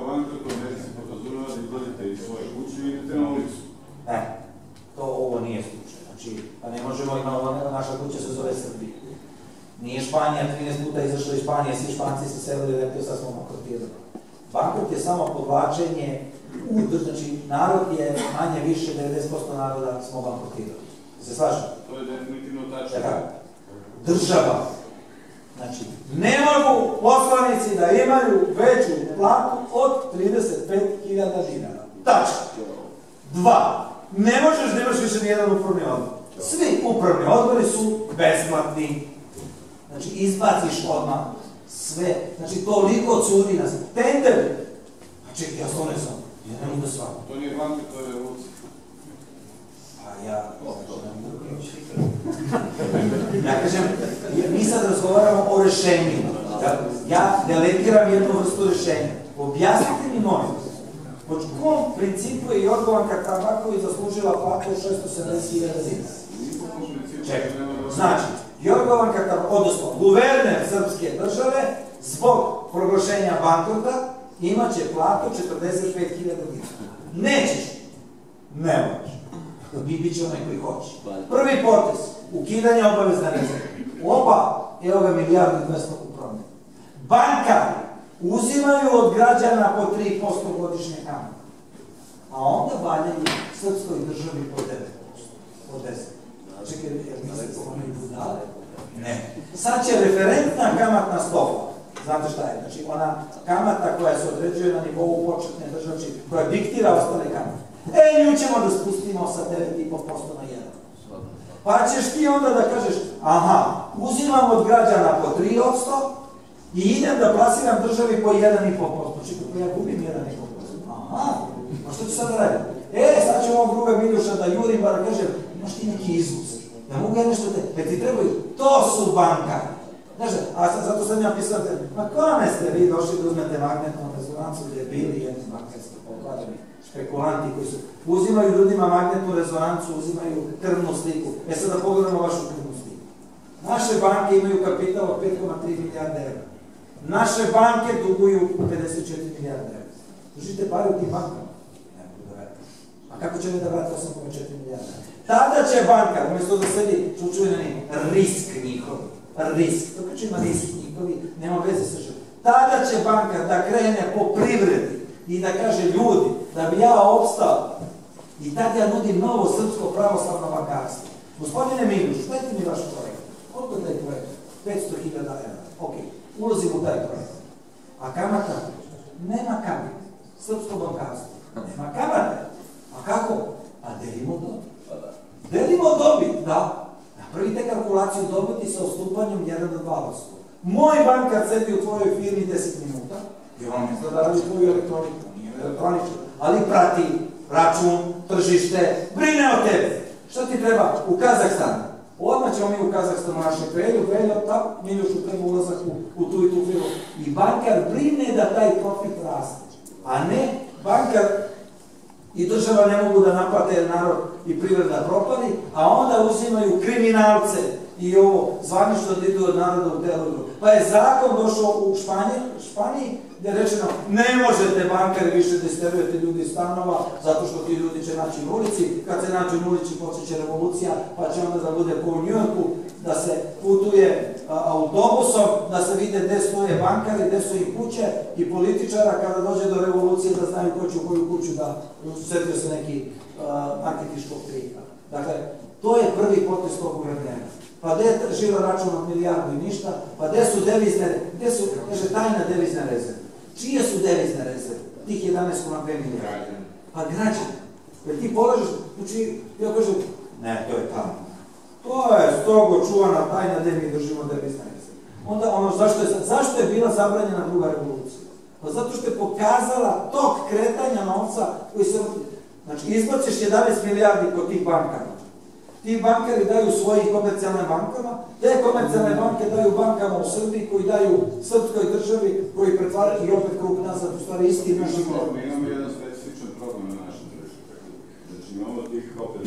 Banka to ne se podrazumeva da izgledate iz svoje kuće i idete na ulicu. Ovo nije slučaj. Znači, pa ne možemo, naša kuća se zove Srbija. Nije Španija 13 puta izašla iz Španije, svi Španci se selili, rekli sad smo bankrotirali. Bankrot je samo podvlačenje, znači narod je manje više, 90% naroda smo bankrotirali. Se slažem? To je definitivno tačno. Država. Znači, ne mogu poslanici da imaju veću platu od 35.000 dinara. Tačno. 2. Ne možeš da imaš više nijedan upravni odbor. Svi upravni odbori su besplatni. Znači, izbaciš odmah sve. Znači, toliko curi nas. Tender. Znači, ja to ne znam. Ja ne mogu da shvatim. To nije banka, to je revolucija. Pa ja... Ja kažem, mi sad razgovaramo o rešenjima. Ja delegiram jednu vrstu rešenja. Objasnite mi molim. Po kom principu je Jorgovanka Tabaković zaslužila platu od 670.000 dinara? Čekaj, znači, Jorgovanka Tabaković, odnosno guverner srpske države, zbog proglašenja bankrota, imaće platu 45.000 dinara. Nećeš? Ne možeš. Bit će onaj koji hoće. Prvi potez, ukidanje obavezne rezerve. Oba, evo ga 1.200.000 u prometu. Bankari uzimaju od građana po 3% godišnje kamate. A onda valjaju srpskoj državi po 9%. Po 10%. Čekaj, jer mislite ono i budale? Ne. Sad će referentna kamatna stopa. Znate šta je? Znači, ona kamata koja se određuje na nivou početne države, koja diktira ostale kamate. Nju ćemo da spustimo sa 9,5% na 1%. Pa ćeš ti onda da kažeš, aha, uzimam od građana po 3% i idem da plasiram državi po 1,5%. Čekaj, pa ja gubim 1,5%. Aha, a što ću sad da radim? Sad ću ovog druga Miljuša da jurim, pa da kažem, imaš ti neki izvuz. Ja mogu ja nešto da ti trebaju. To su bankari. Znaš, a zato sam ja pisao, ma kome ste vi došli da uzmete magnetnu rezonancu gdje je bili jedni bankarski pokladeni špekulanti koji su uzimaju ljudima magnetnu rezonancu, uzimaju krvnu sliku. Sad da pogledamo vašu krvnu sliku. Naše banke imaju kapital od 5,3 milijarde evra. Naše banke duguju 54 milijarde evra. Držite pare u tim bankama? Ne mogu da vrati. A kako će mi da vrati 8,4 milijarde? Tada će banka, umjesto da sedi, čučuje na njim, risk njihovi. Risk. To kad će ima risk njihovi, nema veze sa životom. Tada će banka da krene po privredi i da kaže ljudi, da bi ja opstao. I tad ja nudim novo srpsko pravoslavno bankarstvo. Gospodine Miljuš, dajte mi vaš projekt. Koliko je taj projekt? 500.000 evra. Ok, ulazim u taj projekt. A kamata? Nema kamata. Srpsko bankarstvo. Nema kamata. A kako? A delimo dobit. Delimo dobit, da. Napravite kalkulaciju dobiti sa odstupanjem 1 do 2%. Moj bankar sedi u tvojoj firmi 10 minuta i on misle da radi tvoju elektroniku. Nije elektroničan, ali prati račun, tržište, brine o tebe. Šta ti treba? U Kazahstanu. Odmah ćemo mi u Kazahstanu našem Velju, Miljušu treba ulazak u tu i tu firmu. I bankar brine da taj profit raste. A ne, bankar i država ne mogu da naplate jer narod i privreda propali, a onda uzimaju kriminalce i ovo zvanično da idu od naroda u teroru. Pa je zakon došao u Španiji gde je rečeno ne možete bankari više da isterujete ljudi iz stanova zato što ti ljudi će naći u ulici. Kad se nađu u ulici počeće revolucija pa će onda da bude po Njujorku da se putuje autobusom, da se vide gde stoje bankari, gde su im kuće i političara kada dođe do revolucije da znaju ko će u koju kuću da setio se neki marketinškog trika. Dakle, to je prvi potez tog guvernera. Pa gde je žiro račun od milijardu i ništa, pa gde su devizne, gde su, kaže, tajna devizne rezerve. Čije su devizne rezerve? Tih 11,2 milijarde. Pa građani. Jer ti polažeš, znači, ja kažem, ne, to je tamo. To je strogo čuvana tajna gde mi držimo devizne rezerve. Onda, ono, zašto je bila zabranjena druga revolucija? Pa zato što je pokazala tok kretanja novca koji se... Znači, izbaciš 11 milijardi kod tih bankara. Ti bankari daju svojim komercijalnim bankama, te komercijalne banke daju bankama u Srbiji koji daju srpskoj državi, koji pretvaraju i opet krug nazad, u stvari isti naši problem. Mi imamo jedan specifičan problem na našem tržištu. Znači imamo tih opet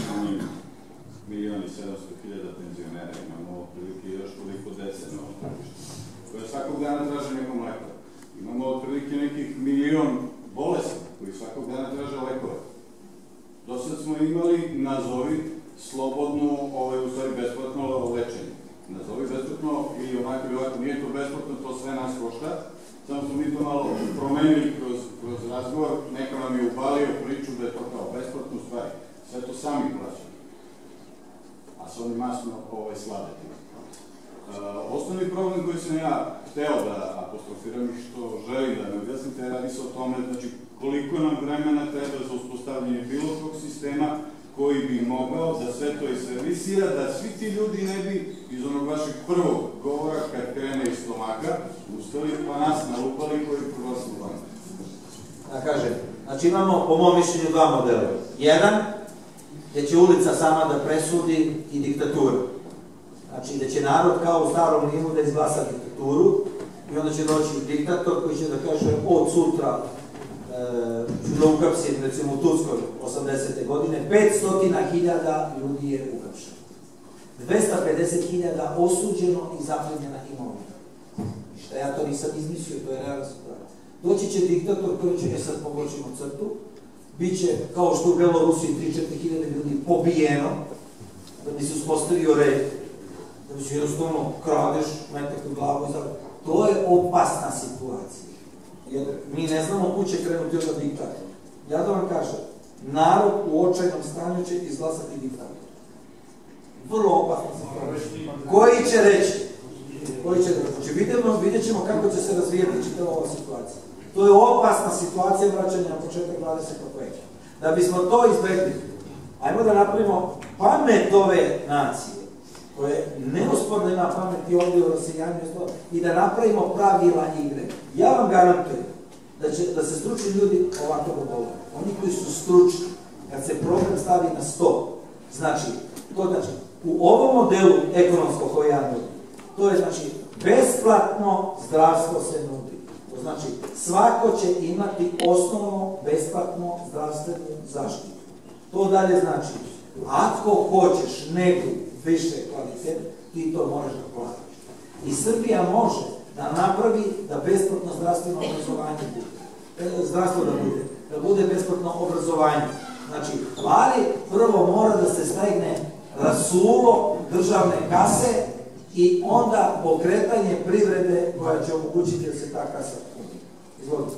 1.700.000 penzionera, imamo otprilike još toliko dece na ovom tržištu, koje svakog dana traže neko mleko. Imamo otprilike nekih 1.000.000 svakog dana traže lekove. Do sad smo imali, nazovi, slobodno, u stvari besplatno lečenje. Nazovi besplatno ili onako ili ovako, nije to besplatno, to sve nas košta. Samo smo mi to malo promenili kroz razgovor, neko nam je upalio priču da je to kao besplatno stvari. Sve to sami plaćamo. A s onim masno slabe. Osnovni problem koji sam ja hteo da apostrofiram i što želim da me objasnite, radi se o tome, znači koliko nam vremena treba za uspostavljanje bilo kog sistema koji bi mogao da sve to servisira, da svi ti ljudi ne bi iz onog vašeg prvog govora, kad krene iz stomaka, ustali pa nas nalupali koji proglasno van. Da kažem, znači imamo po mom mišljenju dva modela. Jedan, gde će ulica sama da presudi i diktatura. Znači da će narod kao u starom Rimu da izglasa diktaturu i onda će doći diktator koji će da kaže od sutra ću da ukapsim, recimo u Turskoj 80. godine, 500.000 ljudi je ukapšeno. 250.000 osuđeno i zaplenjena imovina. Šta ja to nisam izmislio, to je realna situacija. Doći će diktator koji će, sad povlačimo crtu, bit će, kao što u Belorusiji 3-4.000 ljudi pobijeno, da bi se uspostavio red, da bi se jednostavno kradeš, metak u glavu i zato. To je opasna situacija. Jer mi ne znamo kud će krenuti od diktatora. Ja da vam kažem, narod u očajnom stanju će izglasati diktatora. Vrlo opasna situacija. Koji će reći? Vidjet ćemo kako će se razvijati čitava ova situacija. To je opasna situacija vraćanja na početak 20. veka. Da bismo to izbegli, ajmo da napravimo pamet ove nacije, koje neosporno ima pamet i ovdje u raseljanju i da napravimo pravila igre. Ja vam garantujem da se stručni ljudi ovako dogovore. Oni koji su stručni, kad se problem stavi na sto, znači, u ovom modelu ekonomskog koji ja nudim, to je znači besplatno zdravstvo se nudi. To znači svako će imati osnovno besplatno zdravstvenu zaštitu. To dalje znači, ako hoćeš neku više kvalitet, ti to možeš da platiš. I Srbija može da napravi da besplatno zdravstveno obrazovanje bude. Zdravstvo da bude besplatno obrazovanje. Znači, ali prvo mora da se stegne rasulo državne kase i onda pokretanje privrede koja će omogućiti da se ta kasa puni. Izvolite.